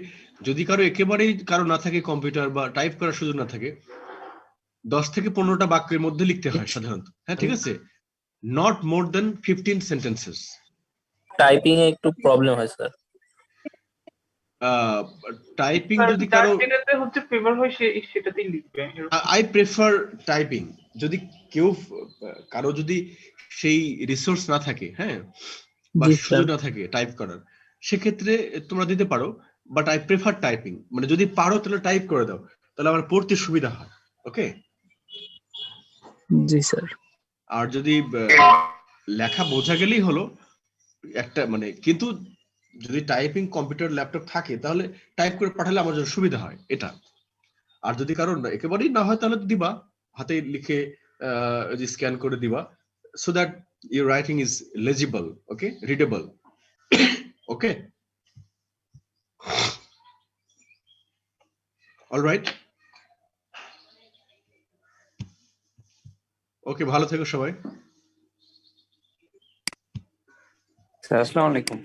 যদি কারো একেবারেই কারো না থাকে কম্পিউটার বা টাইপ করার সুযোগ না থাকে, 10 থেকে 15টা বাক্যের মধ্যে লিখতে হয় সাধারণত, হ্যাঁ, ঠিক আছে? Not more than 15 sentences. Typing এ একটু প্রবলেম হয় স্যার। টাইপিং যদি কারো যেটাতে হচ্ছে ফেভার হয় সেটাতেই লিখবে। I prefer typing. যদি কেউ কারো যদি সেই রিসোর্স না থাকে, হ্যাঁ, বা সুযোগ না থাকে টাইপ করার, সেক্ষেত্রে তোমরা দিতে পারো, বাট আই প্রেফার টাইপিং। মানে যদি পারো তাহলে টাইপ করে দাও, তাহলে আমার পড়তে সুবিধা হয়। ওকে, জি স্যার। আর যদি লেখা বোঝা গেলেই হলো একটা, মানে কিন্তু যদি টাইপিং কম্পিউটার ল্যাপটপ থাকে তাহলে টাইপ করে পাঠালে আমার জন্য সুবিধা হয় এটা। আর যদি কারণ একেবারেই না হয় তাহলে দিবা, হাতে লিখে স্ক্যান করে দিবা, so that your writing is legible, okay, readable. Okay, all right, okay, ভালো থেকো সবাই। স্যার আসসালামু আলাইকুম।